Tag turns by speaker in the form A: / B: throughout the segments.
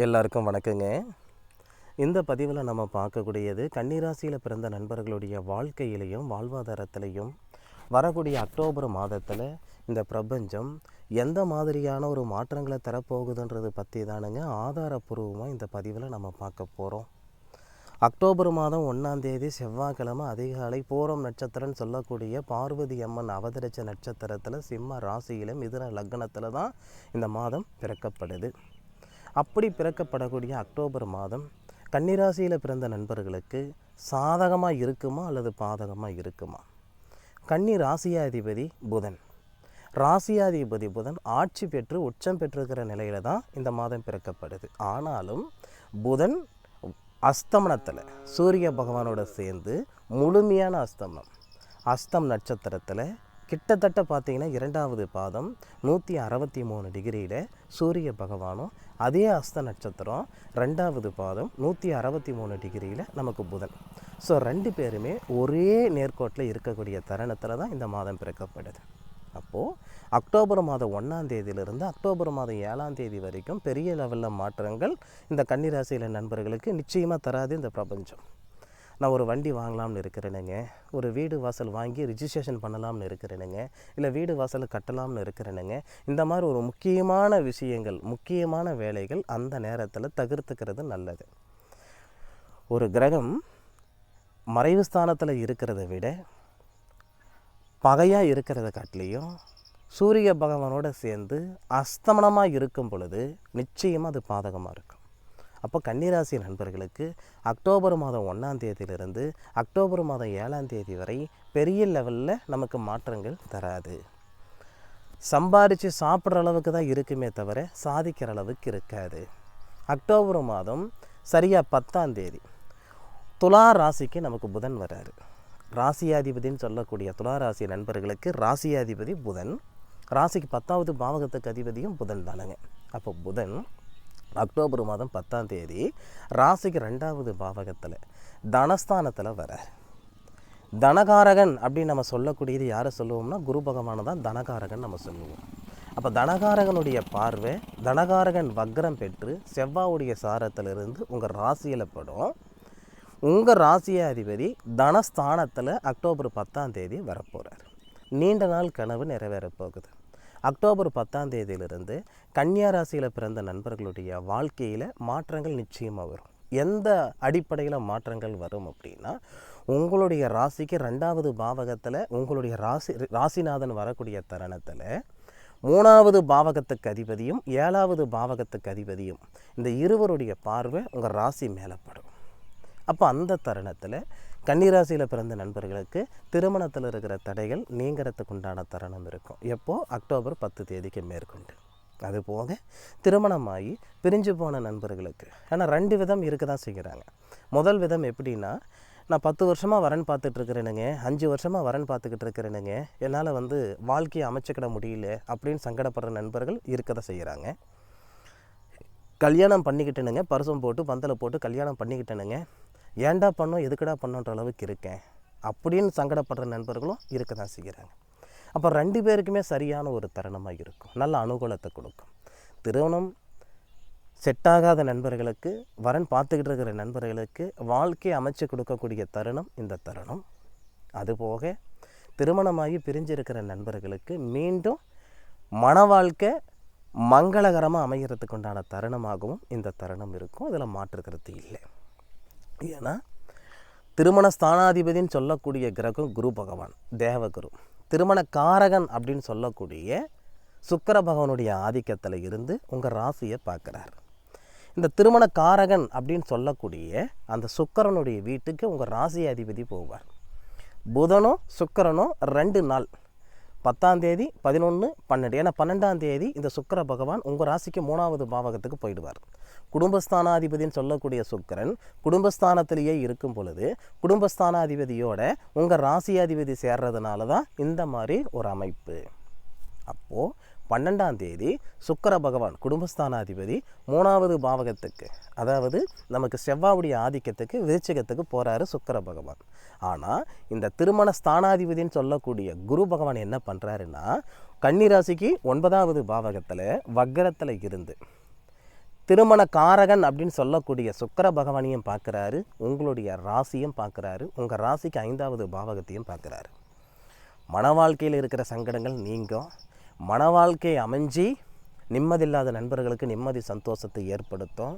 A: எல்லாருக்கும் வணக்கங்க. இந்த பதிவில் நம்ம பார்க்கக்கூடியது கன்னிராசியில் பிறந்த நண்பர்களுடைய வாழ்க்கையிலையும் வாழ்வாதாரத்திலையும் வரக்கூடிய அக்டோபர் மாதத்தில் இந்த பிரபஞ்சம் எந்த மாதிரியான ஒரு மாற்றங்களை தரப்போகுதுன்றது பற்றி தானுங்க ஆதாரப்பூர்வமாக இந்த பதிவில் நம்ம பார்க்க போகிறோம். அக்டோபர் மாதம் 1ஆம் தேதி செவ்வாய்க்கிழமை அதிகாலை பூரம் நட்சத்திரம்னு சொல்லக்கூடிய பார்வதி அம்மன் அவதரித்த நட்சத்திரத்தில் சிம்ம ராசியில் மிதுன லக்னத்தில் தான் இந்த மாதம் பிறக்கப்படுது. அப்படி பிறக்கப்படக்கூடிய அக்டோபர் மாதம் கன்னிராசியில் பிறந்த நண்பர்களுக்கு சாதகமாக இருக்குமா அல்லது பாதகமாக இருக்குமா? கன்னி ராசியாதிபதி புதன். ராசியாதிபதி புதன் ஆட்சி பெற்று உச்சம் பெற்றிருக்கிற நிலையில தான் இந்த மாதம் பிறக்கப்படுது. ஆனாலும் புதன் அஸ்தமனத்தில் சூரிய பகவானோட சேர்ந்து முழுமையான அஸ்தம் நட்சத்திரத்தில் கிட்டத்தட்ட பார்த்திங்கன்னா 2வது பாதம் 163 டிகிரியில் சூரிய பகவானும், அதே அஸ்த நட்சத்திரம் 2வது பாதம் 163 டிகிரியில் நமக்கு புதன். ஸோ 2 பேருமே ஒரே நேர்கோட்டில் இருக்கக்கூடிய தருணத்தில் தான் இந்த மாதம் பிறக்கப்படுது. அப்போது அக்டோபர் மாதம் 1ஆம் தேதியிலிருந்து அக்டோபர் மாதம் 7ஆம் தேதி வரைக்கும் பெரிய லெவலில் மாற்றங்கள் இந்த கன்னிராசியில் நண்பர்களுக்கு நிச்சயமாக தராது இந்த பிரபஞ்சம். நான் ஒரு வண்டி வாங்கலாம்னு இருக்கிறேனுங்க, ஒரு வீடு வாசல் வாங்கி ரிஜிஸ்ட்ரேஷன் பண்ணலாம்னு இருக்கிறேனுங்க, இல்லை வீடு வாசல் கட்டலாம்னு இருக்கிறேனுங்க, இந்த மாதிரி ஒரு முக்கியமான விஷயங்கள், முக்கியமான வேலைகள் அந்த நேரத்தில் தவிர்த்துக்கிறது நல்லது. ஒரு கிரகம் மறைவு ஸ்தானத்தில் இருக்கிறத விட பகையாக இருக்கிறத காட்டிலையும் சூரிய பகவானோட சேர்ந்து அஸ்தமனமாக இருக்கும் பொழுது நிச்சயமாக அது பாதகமாக இருக்கும். அப்போ கன்னிராசி நண்பர்களுக்கு அக்டோபர் மாதம் 1ஆம் தேதியிலிருந்து அக்டோபர் மாதம் 7ஆம் தேதி வரை பெரிய லெவலில் நமக்கு மாற்றங்கள் தராது. சம்பாதிச்சு சாப்பிட்ற அளவுக்கு தான் இருக்குமே தவிர சாதிக்கிற அளவுக்கு இருக்காது. அக்டோபர் மாதம் சரியாக 10ஆம் தேதி துலா ராசிக்கு நமக்கு புதன் வராரு. ராசியாதிபதினு சொல்லக்கூடிய துலா ராசி நண்பர்களுக்கு ராசியாதிபதி புதன், ராசிக்கு 10வது பாவகத்துக்கு அதிபதியும் புதன் தானுங்க. அப்போ புதன் அக்டோபர் மாதம் 10ஆம் தேதி ராசிக்கு 2வது பாவகத்தில் தனஸ்தானத்தில் வரார். தனகாரகன் அப்படின்னு நம்ம சொல்லக்கூடியது யாரை சொல்லுவோம்னா குரு பகவானை தான் தனகாரகன் நம்ம சொல்லுவோம். அப்போ தனகாரகனுடைய பார்வை, தனகாரகன் வக்ரம் பெற்று செவ்வாவுடைய சாரத்திலிருந்து உங்கள் ராசியில் படும். உங்கள் ராசியாதிபதி தனஸ்தானத்தில் அக்டோபர் 10ஆம் தேதி வரப்போகிறார். நீண்ட நாள் கனவு நிறைவேறப் போகுது. அக்டோபர் 10ஆம் தேதியிலிருந்து கன்னியா ராசியில் பிறந்த நண்பர்களுடைய வாழ்க்கையில் மாற்றங்கள் நிச்சயமாக வரும். எந்த அடிப்படையில் மாற்றங்கள் வரும் அப்படின்னா, உங்களுடைய ராசிக்கு 2வது பாவகத்தில் உங்களுடைய ராசிநாதன் வரக்கூடிய தருணத்தில் 3வது பாவகத்துக்கு அதிபதியும் 7வது பாவகத்துக்கு அதிபதியும் இந்த இருவருடைய பார்வை உங்கள் ராசி மேலப்படும். அப்போ அந்த தருணத்தில் கன்னிராசியில் பிறந்த நண்பர்களுக்கு திருமணத்தில் இருக்கிற தடைகள் நீங்கிறதுக்கு உண்டான தருணம் இருக்கும். எப்போது? அக்டோபர் 10 தேதிக்கு மேற்கொண்டு. அதுபோக திருமணமாகி பிரிஞ்சு போன நண்பர்களுக்கு, ஏன்னா 2 விதம் இருக்க தான் செய்கிறாங்க. முதல் விதம் எப்படின்னா, நான் 10 வருஷமாக வரன் பார்த்துட்ருக்கிறேனுங்க, 5 வருஷமாக வரன் பார்த்துக்கிட்டு இருக்கிறேனுங்க, என்னால் வாழ்க்கையை அமைச்சிக்கிட முடியல அப்படின்னு சங்கடப்படுற நண்பர்கள் இருக்க தான் செய்கிறாங்க. கல்யாணம் பண்ணிக்கிட்டேனுங்க, பரிசம் போட்டு பந்தலை போட்டு கல்யாணம் பண்ணிக்கிட்டேனுங்க, ஏன்டா பண்ணோம் எதுக்கடா பண்ணோன்ற அளவுக்கு இருக்கேன் அப்படின்னு சங்கடப்படுற நண்பர்களும் இருக்க தான் செய்கிறாங்க. அப்போ 2 பேருக்குமே சரியான ஒரு தருணமாக இருக்கும், நல்ல அனுகூலத்தை கொடுக்கும். திருமணம் செட்டாகாத நண்பர்களுக்கு, வரன் பார்த்துக்கிட்டு இருக்கிற நண்பர்களுக்கு வாழ்க்கையை அமைச்சு கொடுக்கக்கூடிய தருணம் இந்த தருணம். அதுபோக திருமணமாகி பிரிஞ்சிருக்கிற நண்பர்களுக்கு மீண்டும் மன வாழ்க்கை மங்களகரமாக அமைகிறதுக்கு உண்டான தருணமாகவும் இந்த தருணம் இருக்கும். இதில் மாற்றுக்கிறது இல்லை. ஏன்னா திருமண ஸ்தானாதிபதினு சொல்லக்கூடிய கிரகம் குரு பகவான், தேவகுரு. திருமண காரகன் அப்படின்னு சொல்லக்கூடிய சுக்கிர பகவானுடைய ஆதிக்கத்தில் இருந்து உங்கள் ராசியை பார்க்குறார். இந்த திருமண காரகன் அப்படின்னு சொல்லக்கூடிய அந்த சுக்கிரனுடைய வீட்டுக்கு உங்கள் ராசி அதிபதி போவார். புதனும் சுக்கிரனும் 2 நாள் 10ஆம் தேதி 11, 12. ஏன்னா 12ஆம் தேதி இந்த சுக்கிர பகவான் உங்கள் ராசிக்கு 3வது பாவகத்துக்கு போயிடுவார். குடும்பஸ்தானாதிபதினு சொல்லக்கூடிய சுக்கிரன் குடும்பஸ்தானத்திலேயே இருக்கும் பொழுது குடும்பஸ்தானாதிபதியோட உங்கள் ராசியாதிபதி சேர்றதுனால தான் இந்த மாதிரி ஒரு அமைப்பு. அப்போது 12ஆம் தேதி சுக்கிர பகவான் குடும்பஸ்தானாதிபதி 3வது பாவகத்துக்கு, அதாவது நமக்கு செவ்வாவுடைய ஆதிக்கத்துக்கு விருச்சிகத்துக்கு போகிறாரு சுக்கிர பகவான். ஆனால் இந்த திருமண ஸ்தானாதிபதினு சொல்லக்கூடிய குரு பகவான் என்ன பண்ணுறாருன்னா, கன்னிராசிக்கு 9வது பாவகத்தில் வக்கரத்தில் இருந்து திருமண காரகன் அப்படின்னு சொல்லக்கூடிய சுக்கிர பகவானையும் பார்க்குறாரு, உங்களுடைய ராசியும் பார்க்குறாரு, உங்கள் ராசிக்கு 5வது பாவகத்தையும் பார்க்குறாரு. மன வாழ்க்கையில் இருக்கிற சங்கடங்கள் நீங்கும். மன வாழ்க்கை அமைஞ்சி நிம்மதியில்லாத நண்பர்களுக்கு நிம்மதி சந்தோஷத்தை ஏற்படுத்தும்.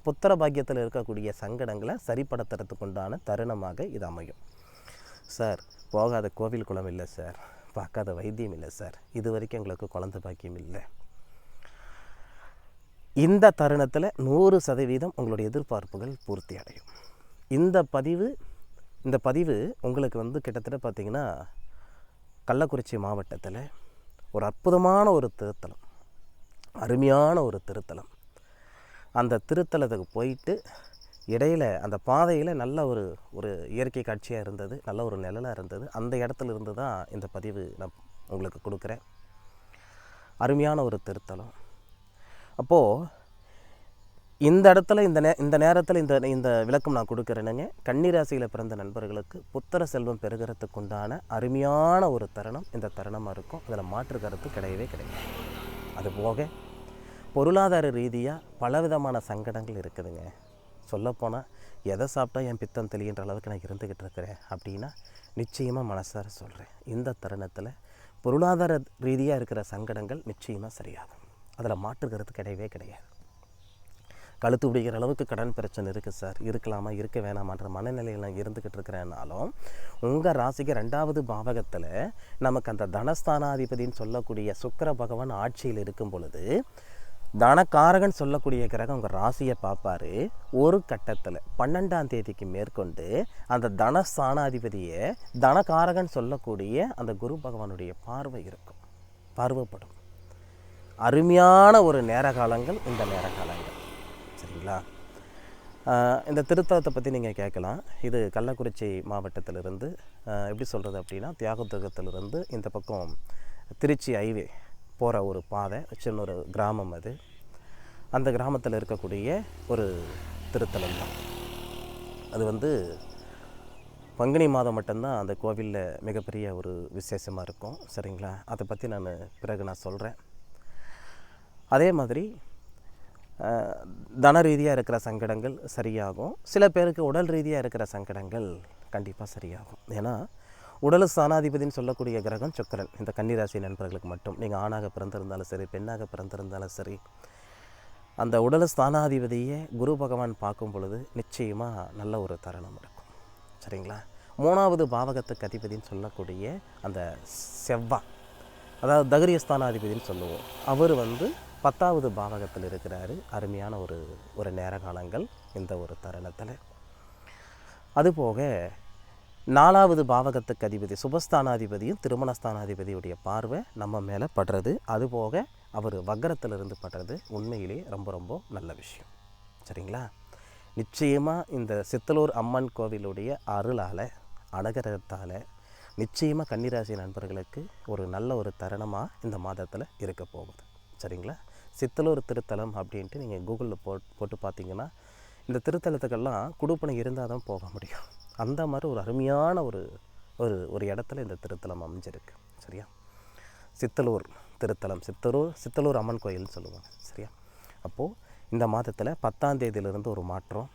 A: புத்திர பாக்கியத்தில் இருக்கக்கூடிய சங்கடங்களை சரிப்படுத்துறதுக்கு உண்டான தருணமாக இது அமையும். சார், போகாத கோவில் குளம் இல்லை சார், பார்க்காத வைத்தியம் இல்லை சார், இது வரைக்கும் எங்களுக்கு குழந்தை பாக்கியம் இல்லை. இந்த தருணத்தில் 100% உங்களுடைய எதிர்பார்ப்புகள் பூர்த்தி அடையும். இந்த பதிவு உங்களுக்கு கிட்டத்தட்ட பார்த்திங்கன்னா கள்ளக்குறிச்சி மாவட்டத்தில் ஒரு அற்புதமான ஒரு திருத்தலம், அருமையான ஒரு திருத்தலம். அந்த திருத்தலத்துக்கு போயிட்டு இடையில் அந்த பாதையில் நல்ல ஒரு இயற்கை காட்சியாக இருந்தது, நல்ல ஒரு நிழலாக இருந்தது. அந்த இடத்துல இருந்து தான் இந்த பதிவு நான் உங்களுக்கு கொடுக்குறேன். அருமையான ஒரு திருத்தலம். அப்போது இந்த இடத்துல இந்த நேரத்தில் இந்த விளக்கம் நான் கொடுக்குறேனுங்க. கன்னிராசியில் பிறந்த நண்பர்களுக்கு புத்திர செல்வம் பெறுகிறதுக்கு உண்டான அருமையான ஒரு தருணம் இந்த தருணமாக இருக்கும். அதில் மாற்று கருத்து கிடையவே கிடையாது. அதுபோக பொருளாதார ரீதியாக பலவிதமான சங்கடங்கள் இருக்குதுங்க. சொல்லப்போனால் எதை சாப்பிட்டா என் பித்தம் தெளிகின்ற அளவுக்கு நான் இருந்துக்கிட்டு இருக்கிறேன் அப்படின்னா நிச்சயமாக மனசார சொல்கிறேன். இந்த தருணத்தில் பொருளாதார ரீதியாக இருக்கிற சங்கடங்கள் நிச்சயமாக சரியாகும். அதில் மாற்றுக்கிறது கிடையவே கிடையாது. கழுத்து பிடிக்கிற அளவுக்கு கடன் பிரச்சனை இருக்குது சார், இருக்கலாமா இருக்க வேணாமான்ற மனநிலையில் இருந்துக்கிட்டு இருக்கிறேன்னாலும் உங்கள் ராசிக்கு 2வது பாவகத்தில் நமக்கு அந்த தனஸ்தானாதிபதின்னு சொல்லக்கூடிய சுக்கிர பகவான் ஆட்சியில் இருக்கும் பொழுது தனக்காரகன் சொல்லக்கூடிய கிரகம் உங்கள் ராசியை பார்ப்பார். ஒரு கட்டத்தில் 12ஆம் தேதிக்கு மேற்கொண்டு அந்த தனஸ்தானாதிபதியை தனக்காரகன் சொல்லக்கூடிய அந்த குரு பகவானுடைய பார்வை இருக்கும், பார்வைப்படும். அருமையான ஒரு நேர காலங்கள் இந்த நேர காலங்கள். சரிங்களா? இந்த திருத்தலத்தை பற்றி நீங்கள் கேட்கலாம். இது கள்ளக்குறிச்சி மாவட்டத்திலிருந்து எப்படி சொல்கிறது அப்படின்னா தியாகதுகத்திலிருந்து இந்த பக்கம் திருச்சி ஹைவே போகிற ஒரு பாதை, சின்ன ஒரு கிராமம். அது அந்த கிராமத்தில் இருக்கக்கூடிய ஒரு திருத்தலம் தான். அது பங்குனி மாதம் மட்டும்தான் அந்த கோவிலில் மிகப்பெரிய ஒரு விசேஷமாக இருக்கும். சரிங்களா? அதை பற்றி பிறகு நான் சொல்கிறேன். அதே மாதிரி தன ரீதியாக இருக்கிற சங்கடங்கள் சரியாகும். சில பேருக்கு உடல் ரீதியாக இருக்கிற சங்கடங்கள் கண்டிப்பாக சரியாகும். ஏன்னா உடல் ஸ்தானாதிபதினு சொல்லக்கூடிய கிரகம் சுக்கிரன். இந்த கன்னிராசி நண்பர்களுக்கு மட்டும், நீங்கள் ஆணாக பிறந்திருந்தாலும் சரி பெண்ணாக பிறந்திருந்தாலும் சரி, அந்த உடல் ஸ்தானாதிபதியை குரு பகவான் பார்க்கும் பொழுது நிச்சயமாக நல்ல ஒரு தருணம் இருக்கும். சரிங்களா? 3வது பாவகத்துக்கு அதிபதினு சொல்லக்கூடிய அந்த செவ்வாய், அதாவது தகரிய ஸ்தானாதிபதினு சொல்லுவோம், அவர் 10வது பாவகத்தில் இருக்கிறாரு. அருமையான ஒரு நேர காலங்கள் இந்த ஒரு தருணத்தில். அதுபோக 4வது பாவகத்துக்கு அதிபதி சுபஸ்தானாதிபதியும் திருமணஸ்தானாதிபதியுடைய பார்வை நம்ம மேலே படுறது, அதுபோக அவர் வக்கரத்திலிருந்து படுறது உண்மையிலே ரொம்ப ரொம்ப நல்ல விஷயம். சரிங்களா? நிச்சயமாக இந்த சித்தலூர் அம்மன் கோவிலுடைய அருளால் அனுகிரகத்தால் நிச்சயமாக கன்னிராசி நண்பர்களுக்கு ஒரு நல்ல ஒரு தருணமாக இந்த மாதத்தில் இருக்க போகுது. சரிங்களா? சித்தலூர் திருத்தலம் அப்படின்ட்டு நீங்கள் கூகுளில் போட்டு பார்த்தீங்கன்னா இந்த திருத்தலத்துக்கெல்லாம் குடுப்பனை இருந்தால் தான் போக முடியும். அந்த மாதிரி ஒரு அருமையான ஒரு இடத்துல இந்த திருத்தலம் அமைஞ்சிருக்கு. சரியா? சித்தலூர் திருத்தலம், சித்தலூர் அம்மன் கோயில்னு சொல்லுவாங்க. சரியா? அப்போது இந்த மாதத்தில் 10ஆம் தேதியிலிருந்து ஒரு மாற்றம்,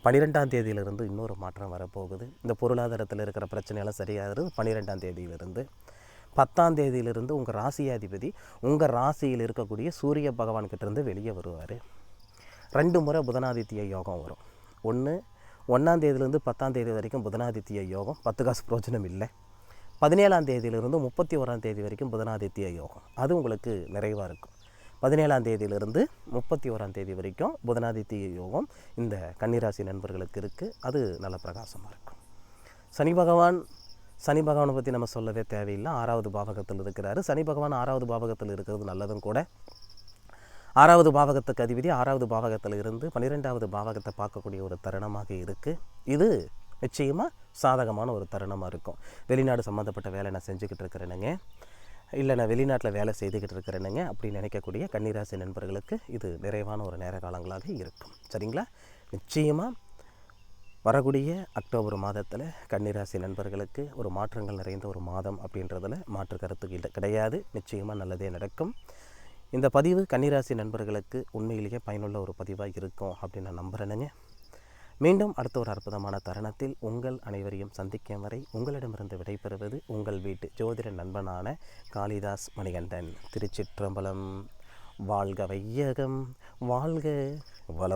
A: 12ஆம் தேதியிலிருந்து இன்னொரு மாற்றம் வரப்போகுது. இந்த பொருளாதாரத்தில் இருக்கிற பிரச்சனையெல்லாம் சரியாகிறது 12ஆம் தேதியிலிருந்து. 10ஆம் தேதியிலிருந்து உங்கள் ராசியாதிபதி உங்கள் ராசியில் இருக்கக்கூடிய சூரிய பகவான்கிட்டேருந்து வெளியே வருவார். 2 முறை புதனாதித்ய யோகம் வரும். 1ஆம் தேதியிலேருந்து 10ஆம் தேதி வரைக்கும் புதனாதித்ய யோகம், 10 காசு பிரோஜனம் இல்லை. 17ஆம் தேதியிலிருந்து 31ஆம் தேதி வரைக்கும் புதனாதித்ய யோகம், அது உங்களுக்கு நிறைவாக இருக்கும். 17ஆம் தேதியிலிருந்து 31ஆம் தேதி வரைக்கும் புதனாதித்ய யோகம் இந்த கன்னிராசி நண்பர்களுக்கு இருக்குது. அது நல்ல பிரகாசமாக இருக்கும். சனி பகவானை பற்றி நம்ம சொல்லவே தேவையில்லை. 6வது பாவகத்தில் இருக்கிறாரு. சனி பகவான் 6வது பாவகத்தில் இருக்கிறது நல்லதும் கூட. 6வது பாவகத்துக்கு அதிபதி 6வது பாவகத்தில் இருந்து 12வது பாவகத்தை பார்க்கக்கூடிய ஒரு தருணமாக இருக்குது. இது நிச்சயமாக சாதகமான ஒரு தருணமாக இருக்கும். வெளிநாடு சம்மந்தப்பட்ட வேலை நான் செஞ்சுக்கிட்டு இருக்கிறேனுங்க, இல்லை நான் வெளிநாட்டில் வேலை செய்துக்கிட்டு இருக்கிறேனுங்க அப்படின்னு நினைக்கக்கூடிய கன்னிராசி நண்பர்களுக்கு இது நிறைவான ஒரு நேர காலங்களாக இருக்கும். சரிங்களா? நிச்சயமாக வரக்கூடிய அக்டோபர் மாதத்தில் கன்னிராசி நண்பர்களுக்கு ஒரு மாற்றங்கள் நிறைந்த ஒரு மாதம் அப்படின்றதில் மாற்று கருத்து கிடையாது. நிச்சயமாக நல்லதே நடக்கும். இந்த பதிவு கன்னிராசி நண்பர்களுக்கு உண்மையிலேயே பயனுள்ள ஒரு பதிவாக இருக்கும் அப்படின்னு நான் நம்புகிறேனுங்க. மீண்டும் அடுத்த ஒரு அற்புதமான தருணத்தில் உங்கள் அனைவரையும் சந்திக்கும் வரை உங்களிடமிருந்து விடைபெறுவது உங்கள் வீட்டு ஜோதிட நண்பனான காளிதாஸ் மணிகண்டன். திருச்சிற்றம்பலம். வாழ்க வையகம், வாழ்க வளம்.